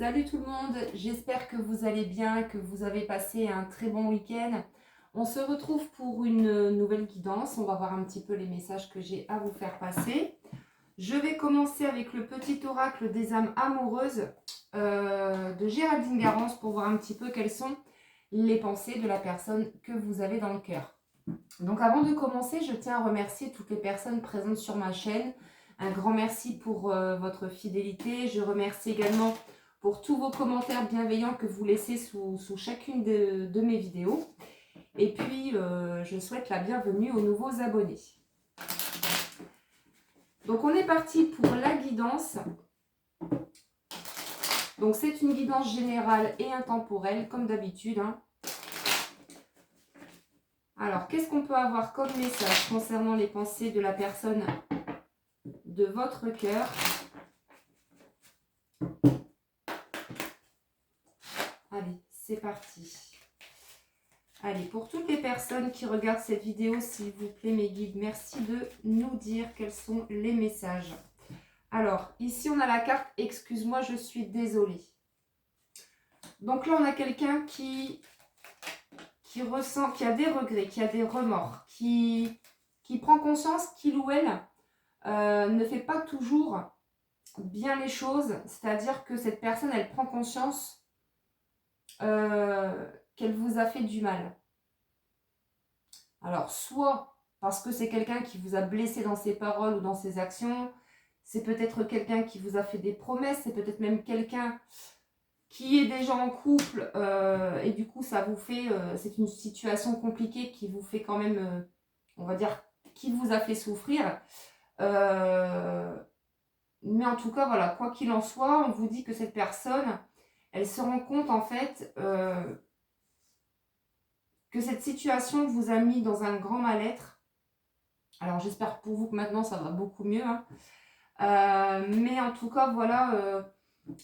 Salut tout le monde, j'espère que vous allez bien, que vous avez passé un très bon week-end. On se retrouve pour une nouvelle guidance, on va voir un petit peu les messages que j'ai à vous faire passer. Je vais commencer avec le petit oracle des âmes amoureuses de Géraldine Garance pour voir un petit peu quelles sont les pensées de la personne que vous avez dans le cœur. Donc avant de commencer, je tiens à remercier toutes les personnes présentes sur ma chaîne. Un grand merci pour votre fidélité. Je remercie également pour tous vos commentaires bienveillants que vous laissez sous chacune de mes vidéos. Et puis, je souhaite la bienvenue aux nouveaux abonnés. Donc, on est parti pour la guidance. Donc, c'est une guidance générale et intemporelle, comme d'habitude. Alors, qu'est-ce qu'on peut avoir comme message concernant les pensées de la personne de votre cœur? Allez, c'est parti. Allez, pour toutes les personnes qui regardent cette vidéo, s'il vous plaît, mes guides, merci de nous dire quels sont les messages. Alors, ici, on a la carte « Excuse-moi, je suis désolée ». Donc là, on a quelqu'un qui ressent, qui a des regrets, qui a des remords, qui prend conscience qu'il ou elle ne fait pas toujours bien les choses. C'est-à-dire que cette personne, elle prend conscience qu'elle vous a fait du mal. Alors, soit parce que c'est quelqu'un qui vous a blessé dans ses paroles ou dans ses actions, c'est peut-être quelqu'un qui vous a fait des promesses, c'est peut-être même quelqu'un qui est déjà en couple et du coup, ça vous fait, c'est une situation compliquée qui vous fait quand même, on va dire, qui vous a fait souffrir. Mais en tout cas, voilà, quoi qu'il en soit, on vous dit que cette personne, elle se rend compte en fait que cette situation vous a mis dans un grand mal-être. Alors j'espère pour vous que maintenant ça va beaucoup mieux. Mais en tout cas, voilà,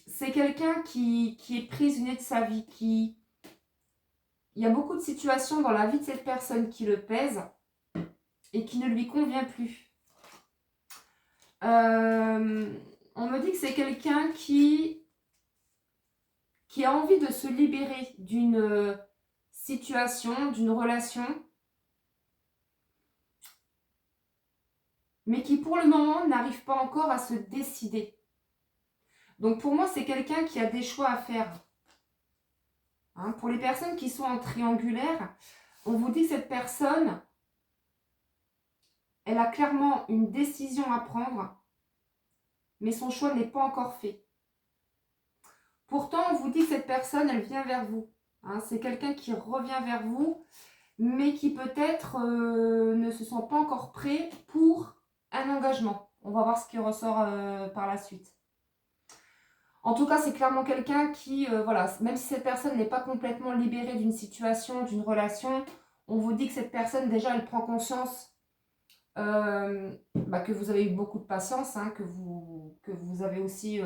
c'est quelqu'un qui est prisonnier de sa vie. Il y a beaucoup de situations dans la vie de cette personne qui le pèsent et qui ne lui convient plus. On me dit que c'est quelqu'un qui a envie de se libérer d'une situation, d'une relation, mais qui pour le moment n'arrive pas encore à se décider. Donc pour moi, c'est quelqu'un qui a des choix à faire. Pour les personnes qui sont en triangulaire, on vous dit que cette personne, elle a clairement une décision à prendre, mais son choix n'est pas encore fait. Pourtant, on vous dit que cette personne, elle vient vers vous. C'est quelqu'un qui revient vers vous, mais qui peut-être ne se sent pas encore prêt pour un engagement. On va voir ce qui ressort par la suite. En tout cas, c'est clairement quelqu'un qui, voilà, même si cette personne n'est pas complètement libérée d'une situation, d'une relation, on vous dit que cette personne, déjà, elle prend conscience que vous avez eu beaucoup de patience, que vous avez aussi,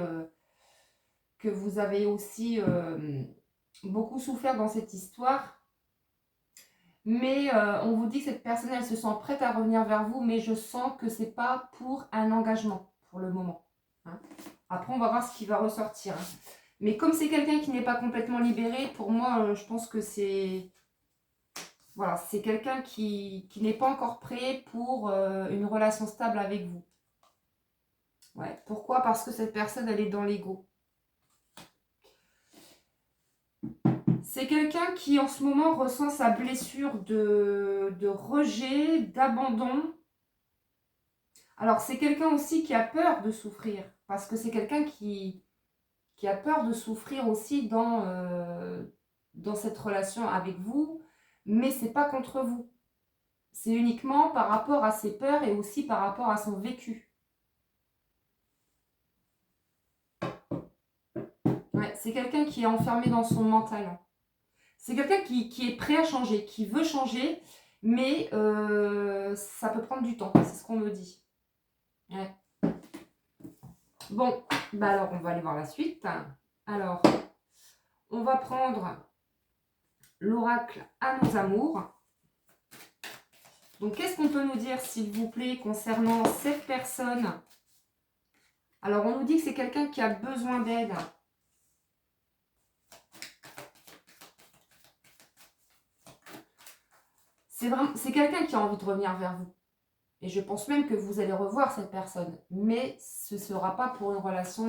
beaucoup souffert dans cette histoire. Mais on vous dit que cette personne, elle se sent prête à revenir vers vous, mais je sens que c'est pas pour un engagement pour le moment. Après, on va voir ce qui va ressortir. Mais comme c'est quelqu'un qui n'est pas complètement libéré, pour moi, je pense que c'est... Voilà, c'est quelqu'un qui n'est pas encore prêt pour une relation stable avec vous. Ouais. Pourquoi? Parce que cette personne, elle est dans l'ego. C'est quelqu'un qui, en ce moment, ressent sa blessure de rejet, d'abandon. Alors, c'est quelqu'un aussi qui a peur de souffrir. Parce que c'est quelqu'un qui a peur de souffrir aussi dans cette relation avec vous. Mais ce n'est pas contre vous. C'est uniquement par rapport à ses peurs et aussi par rapport à son vécu. Ouais, c'est quelqu'un qui est enfermé dans son mental. C'est quelqu'un qui est prêt à changer, qui veut changer, mais ça peut prendre du temps, c'est ce qu'on me dit. Ouais. Bon, alors on va aller voir la suite. Alors, on va prendre l'oracle à nos amours. Donc, qu'est-ce qu'on peut nous dire, s'il vous plaît, concernant cette personne? Alors, on nous dit que c'est quelqu'un qui a besoin d'aide. c'est quelqu'un qui a envie de revenir vers vous. Et je pense même que vous allez revoir cette personne. Mais ce ne sera pas pour une relation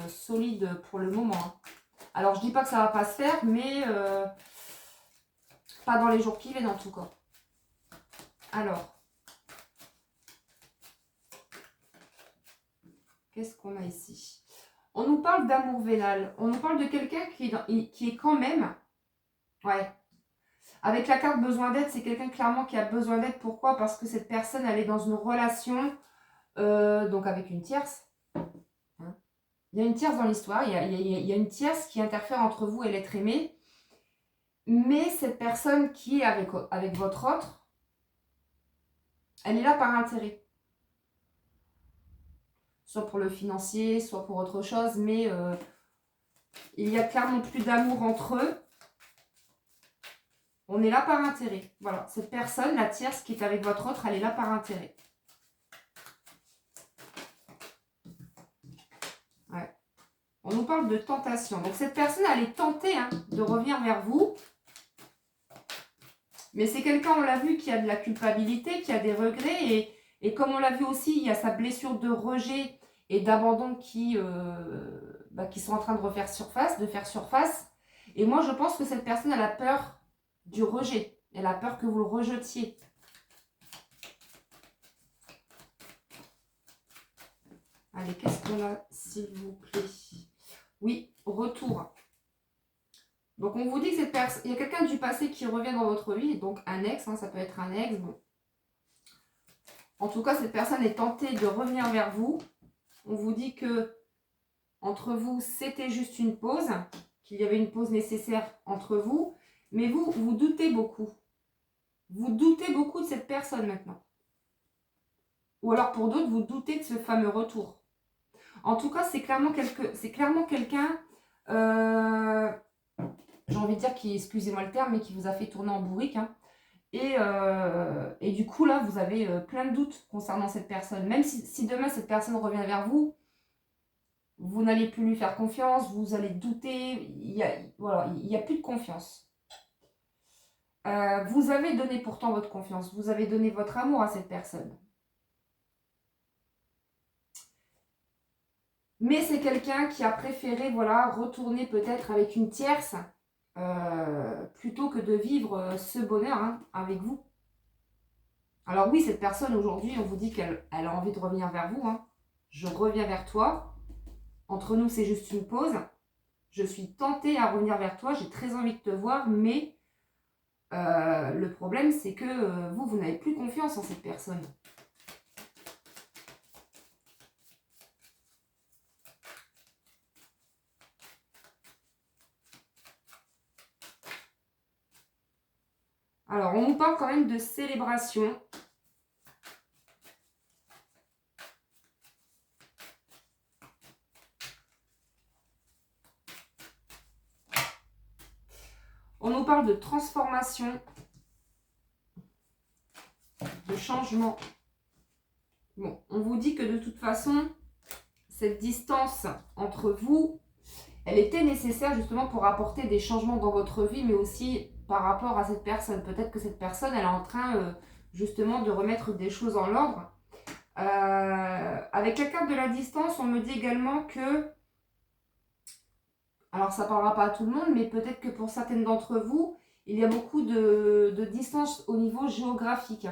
solide pour le moment, hein. Alors, je ne dis pas que ça ne va pas se faire, mais pas dans les jours qui viennent en tout cas. Alors, qu'est-ce qu'on a ici? On nous parle d'amour vénal. On nous parle de quelqu'un qui est quand même... Ouais. Avec la carte besoin d'aide, c'est quelqu'un clairement qui a besoin d'aide. Pourquoi? Parce que cette personne, elle est dans une relation, donc avec une tierce. Hein. Il y a une tierce dans l'histoire. Il y a une tierce qui interfère entre vous et l'être aimé. Mais cette personne qui est avec votre autre, elle est là par intérêt. Soit pour le financier, soit pour autre chose. Mais il y a clairement plus d'amour entre eux. On est là par intérêt. Voilà, cette personne, la tierce qui est avec votre autre, elle est là par intérêt. Ouais. On nous parle de tentation. Donc cette personne, elle est tentée de revenir vers vous. Mais c'est quelqu'un, on l'a vu, qui a de la culpabilité, qui a des regrets. Et comme on l'a vu aussi, il y a sa blessure de rejet et d'abandon qui sont en train de faire surface. Et moi, je pense que cette personne, elle a peur du rejet. Elle a peur que vous le rejetiez. Allez, qu'est-ce qu'on a, s'il vous plaît? Oui, retour. Donc, on vous dit que cette personne, il y a quelqu'un du passé qui revient dans votre vie. Donc, un ex, ça peut être un ex. Bon. En tout cas, cette personne est tentée de revenir vers vous. On vous dit que entre vous, c'était juste une pause, qu'il y avait une pause nécessaire entre vous. Mais vous doutez beaucoup. Vous doutez beaucoup de cette personne maintenant. Ou alors pour d'autres, vous doutez de ce fameux retour. En tout cas, c'est clairement quelqu'un, j'ai envie de dire, qui, excusez-moi le terme, mais qui vous a fait tourner en bourrique. Et du coup, là, vous avez plein de doutes concernant cette personne. Même si demain, cette personne revient vers vous, vous n'allez plus lui faire confiance, vous allez douter, il n'y a plus de confiance. Vous avez donné pourtant votre confiance, vous avez donné votre amour à cette personne. Mais c'est quelqu'un qui a préféré retourner peut-être avec une tierce plutôt que de vivre ce bonheur avec vous. Alors oui, cette personne aujourd'hui, on vous dit qu'elle a envie de revenir vers vous. Je reviens vers toi. Entre nous, c'est juste une pause. Je suis tentée à revenir vers toi. J'ai très envie de te voir, mais le problème, c'est que vous n'avez plus confiance en cette personne. Alors, on nous parle quand même de célébration. On nous parle de transformation, de changement. Bon, on vous dit que de toute façon, cette distance entre vous, elle était nécessaire justement pour apporter des changements dans votre vie, mais aussi par rapport à cette personne. Peut-être que cette personne, elle est en train justement de remettre des choses en l'ordre. Avec la carte de la distance, on me dit également que, alors ça ne parlera pas à tout le monde, mais peut-être que pour certaines d'entre vous, il y a beaucoup de distance au niveau géographique.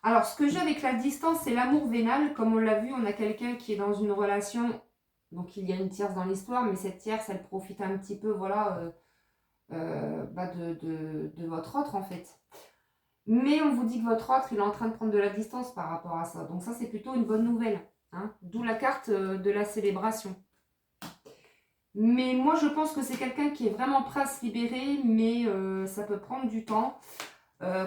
Alors, ce que j'ai avec la distance, c'est l'amour vénal. Comme on l'a vu, on a quelqu'un qui est dans une relation, donc il y a une tierce dans l'histoire, mais cette tierce, elle profite un petit peu, de votre autre, en fait. Mais on vous dit que votre autre, il est en train de prendre de la distance par rapport à ça. Donc ça, c'est plutôt une bonne nouvelle. D'où la carte de la célébration. Mais moi, je pense que c'est quelqu'un qui est vraiment prêt à se libérer, mais ça peut prendre du temps.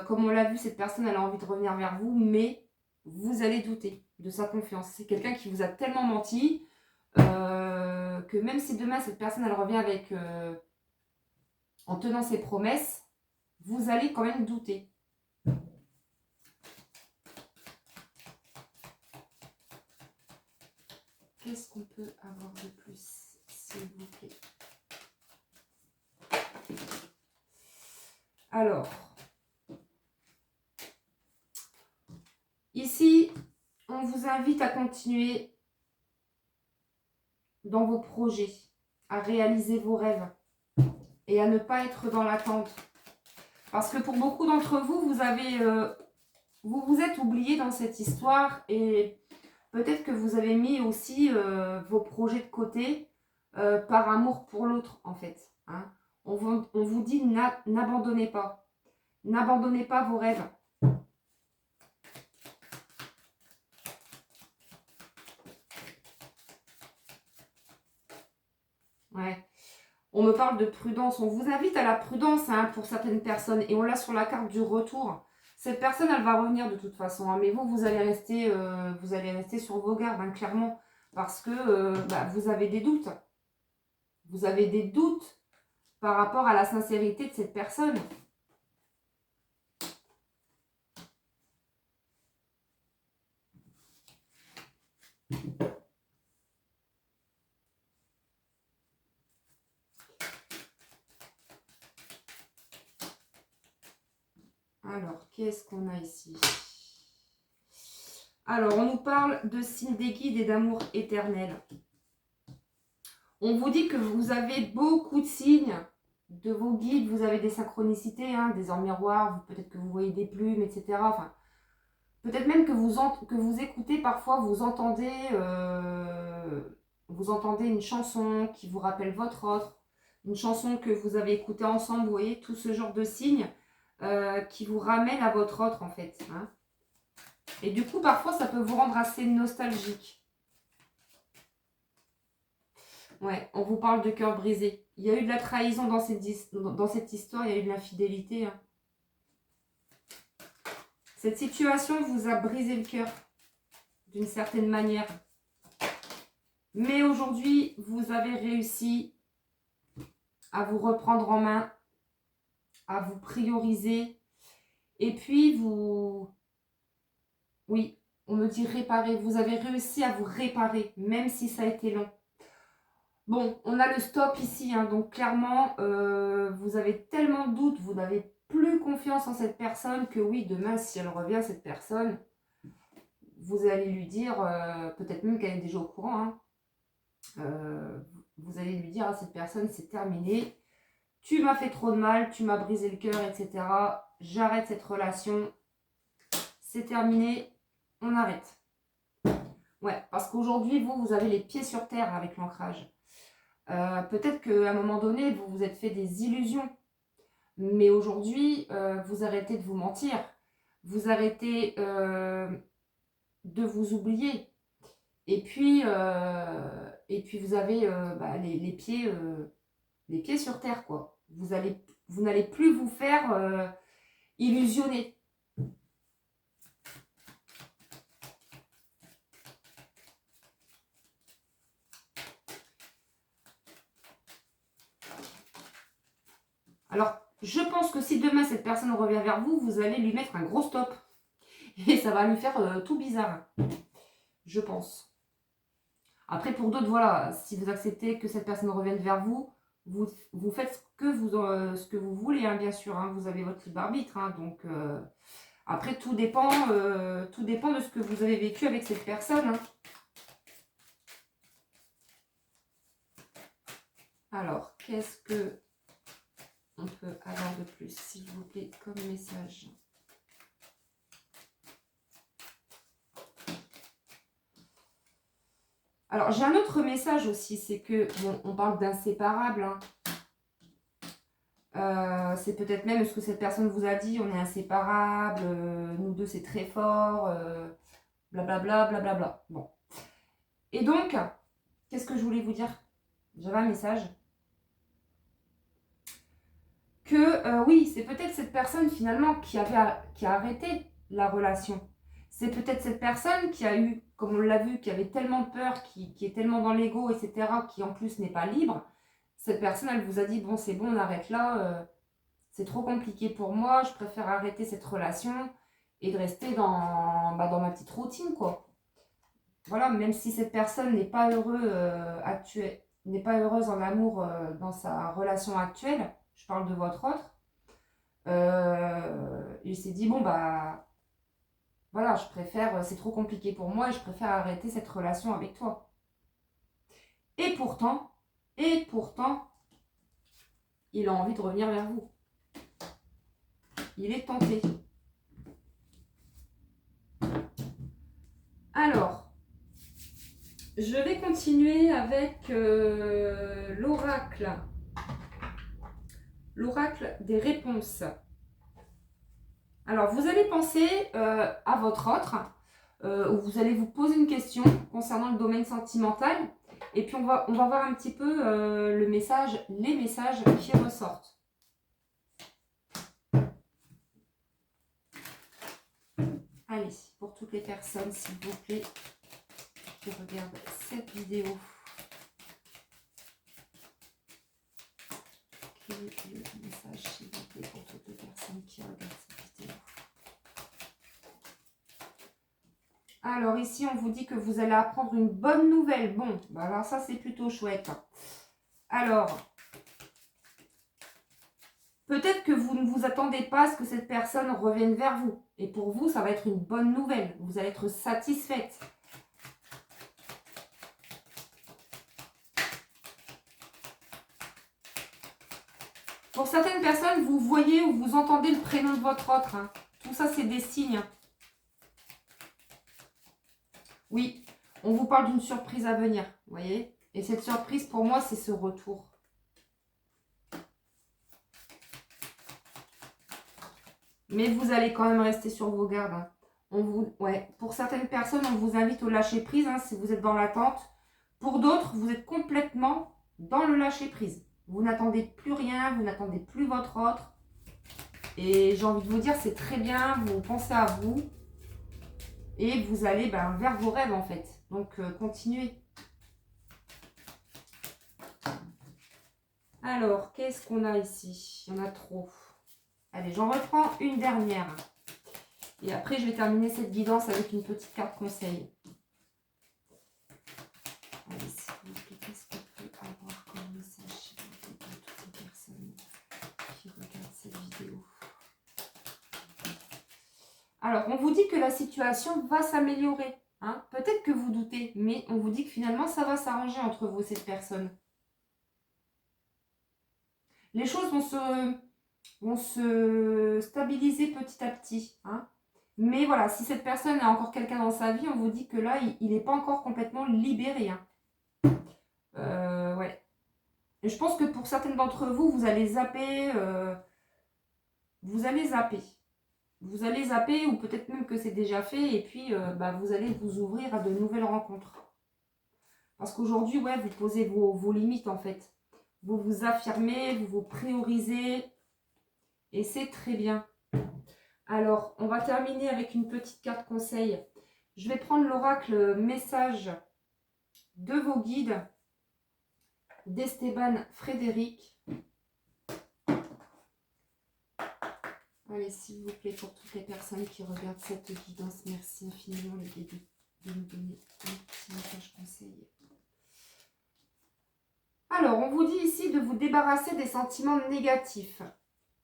Comme on l'a vu, cette personne, elle a envie de revenir vers vous, mais vous allez douter de sa confiance. C'est quelqu'un qui vous a tellement menti que même si demain, cette personne, elle revient avec en tenant ses promesses, vous allez quand même douter. Qu'est-ce qu'on peut avoir de plus, s'il s'il vous plaît. Alors, ici, on vous invite à continuer dans vos projets, à réaliser vos rêves et à ne pas être dans l'attente. Parce que pour beaucoup d'entre vous, vous vous êtes oublié dans cette histoire et peut-être que vous avez mis aussi vos projets de côté par amour pour l'autre, en fait. Hein. On vous dit n'abandonnez pas. N'abandonnez pas vos rêves. Ouais. On me parle de prudence. On vous invite à la prudence hein, pour certaines personnes. Et on l'a sur la carte du retour. Cette personne, elle va revenir de toute façon. Hein, mais vous allez rester sur vos gardes, hein, clairement. Parce que vous avez des doutes. Vous avez des doutes par rapport à la sincérité de cette personne. Alors, qu'est-ce qu'on a ici? Alors, on nous parle de signes des guides et d'amour éternel. On vous dit que vous avez beaucoup de signes de vos guides. Vous avez des synchronicités, hein, des ors miroirs, peut-être que vous voyez des plumes, etc. Enfin, peut-être même que vous écoutez parfois, vous entendez une chanson qui vous rappelle votre autre, une chanson que vous avez écoutée ensemble, vous voyez, tout ce genre de signes qui vous ramènent à votre autre en fait. Hein. Et du coup, parfois, ça peut vous rendre assez nostalgique. Ouais, on vous parle de cœur brisé. Il y a eu de la trahison dans cette histoire, il y a eu de l'infidélité. Hein. Cette situation vous a brisé le cœur d'une certaine manière. Mais aujourd'hui, vous avez réussi à vous reprendre en main, à vous prioriser. Et puis, oui, on me dit réparer. Vous avez réussi à vous réparer, même si ça a été long. Bon, on a le stop ici, hein, donc clairement, vous avez tellement de doutes, vous n'avez plus confiance en cette personne que oui, demain, si elle revient, cette personne, vous allez lui dire, peut-être même qu'elle est déjà au courant, hein, vous allez lui dire à cette personne, c'est terminé, tu m'as fait trop de mal, tu m'as brisé le cœur, etc. J'arrête cette relation, c'est terminé, on arrête. Ouais, parce qu'aujourd'hui, vous avez les pieds sur terre avec l'ancrage. Peut-être qu'à un moment donné, vous vous êtes fait des illusions. Mais aujourd'hui, vous arrêtez de vous mentir. Vous arrêtez de vous oublier. Et puis vous avez les pieds sur terre, quoi. Vous n'allez plus vous faire illusionner. Alors, je pense que si demain cette personne revient vers vous, vous allez lui mettre un gros stop. Et ça va lui faire tout bizarre. Je pense. Après, pour d'autres, voilà, si vous acceptez que cette personne revienne vers vous, vous faites ce que vous voulez, hein, bien sûr. Hein, vous avez votre libre arbitre. Hein, donc, après, tout dépend de ce que vous avez vécu avec cette personne. Hein. Alors, qu'est-ce que on peut avoir de plus, s'il vous plaît, comme message? Alors, j'ai un autre message aussi, c'est que, bon, on parle d'inséparable. Hein. C'est peut-être même ce que cette personne vous a dit, on est inséparables, nous deux c'est très fort, blablabla, blablabla. Bon. Et donc, qu'est-ce que je voulais vous dire? J'avais un message. Que oui, c'est peut-être cette personne finalement qui a arrêté la relation. C'est peut-être cette personne qui a eu, comme on l'a vu, qui avait tellement de peur, qui est tellement dans l'ego, etc., qui en plus n'est pas libre. Cette personne, elle vous a dit, bon, c'est bon, on arrête là, c'est trop compliqué pour moi, je préfère arrêter cette relation et de rester dans ma petite routine, quoi. Voilà, même si cette personne n'est pas heureuse n'est pas heureuse en amour dans sa relation actuelle, je parle de votre autre, il s'est dit, bon, bah, voilà, je préfère, c'est trop compliqué pour moi et je préfère arrêter cette relation avec toi. Et pourtant, il a envie de revenir vers vous. Il est tenté. Alors, je vais continuer avec l'oracle. L'oracle des réponses. Alors, vous allez penser à votre autre, où vous allez vous poser une question concernant le domaine sentimental. Et puis, on va voir un petit peu les messages qui ressortent. Allez, pour toutes les personnes, s'il vous plaît, qui regardent cette vidéo. Quel est le message, s'il vous plaît, pour toutes les personnes qui regardent cette vidéo? Alors ici, on vous dit que vous allez apprendre une bonne nouvelle. Bon, bah alors ça, c'est plutôt chouette. Alors, peut-être que vous ne vous attendez pas à ce que cette personne revienne vers vous. Et pour vous, ça va être une bonne nouvelle. Vous allez être satisfaite. Pour certaines personnes, vous voyez ou vous entendez le prénom de votre autre. Hein. Tout ça, c'est des signes. Oui, on vous parle d'une surprise à venir, vous voyez. Et cette surprise, pour moi, c'est ce retour. Mais vous allez quand même rester sur vos gardes. Hein. Pour certaines personnes, on vous invite au lâcher-prise hein, si vous êtes dans l'attente. Pour d'autres, vous êtes complètement dans le lâcher-prise. Vous n'attendez plus rien, vous n'attendez plus votre autre. Et j'ai envie de vous dire, c'est très bien, vous pensez à vous. Et vous allez vers vos rêves en fait. Donc, continuez. Alors, qu'est-ce qu'on a ici? Il y en a trop. Allez, j'en reprends une dernière. Et après, je vais terminer cette guidance avec une petite carte conseil. Allez, s'il vous plaît, qu'est-ce qu'on peut avoir comme message pour toutes les personnes qui regardent cette vidéo? Alors, on vous dit que la situation va s'améliorer. Hein. Peut-être que vous doutez, mais on vous dit que finalement, ça va s'arranger entre vous et cette personne. Les choses vont se stabiliser petit à petit. Hein. Mais voilà, si cette personne a encore quelqu'un dans sa vie, on vous dit que là, il n'est pas encore complètement libéré. Hein. Ouais. Et je pense que pour certaines d'entre vous, vous allez zapper. Vous allez zapper. Vous allez zapper ou peut-être même que c'est déjà fait. Et puis, vous allez vous ouvrir à de nouvelles rencontres. Parce qu'aujourd'hui, ouais, vous posez vos limites en fait. Vous vous affirmez, vous vous priorisez. Et c'est très bien. Alors, on va terminer avec une petite carte conseil. Je vais prendre l'oracle message de vos guides d'Esteban Frédéric. Allez, s'il vous plaît, pour toutes les personnes qui regardent cette guidance, merci infiniment les guides de nous donner un petit message conseil. Alors, on vous dit ici de vous débarrasser des sentiments négatifs.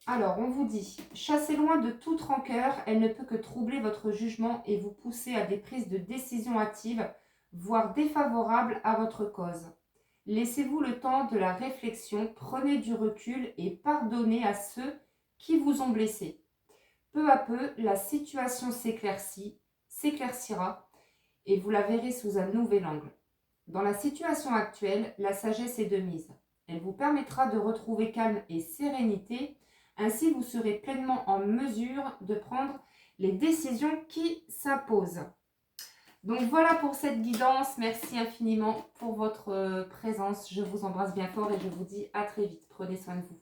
Alors, on vous dit, chassez loin de toute rancœur, elle ne peut que troubler votre jugement et vous pousser à des prises de décision hâtives, voire défavorables à votre cause. Laissez-vous le temps de la réflexion, prenez du recul et pardonnez à ceux qui vous ont blessé. Peu à peu, la situation s'éclaircira et vous la verrez sous un nouvel angle. Dans la situation actuelle, la sagesse est de mise. Elle vous permettra de retrouver calme et sérénité. Ainsi, vous serez pleinement en mesure de prendre les décisions qui s'imposent. Donc voilà pour cette guidance. Merci infiniment pour votre présence. Je vous embrasse bien fort et je vous dis à très vite. Prenez soin de vous.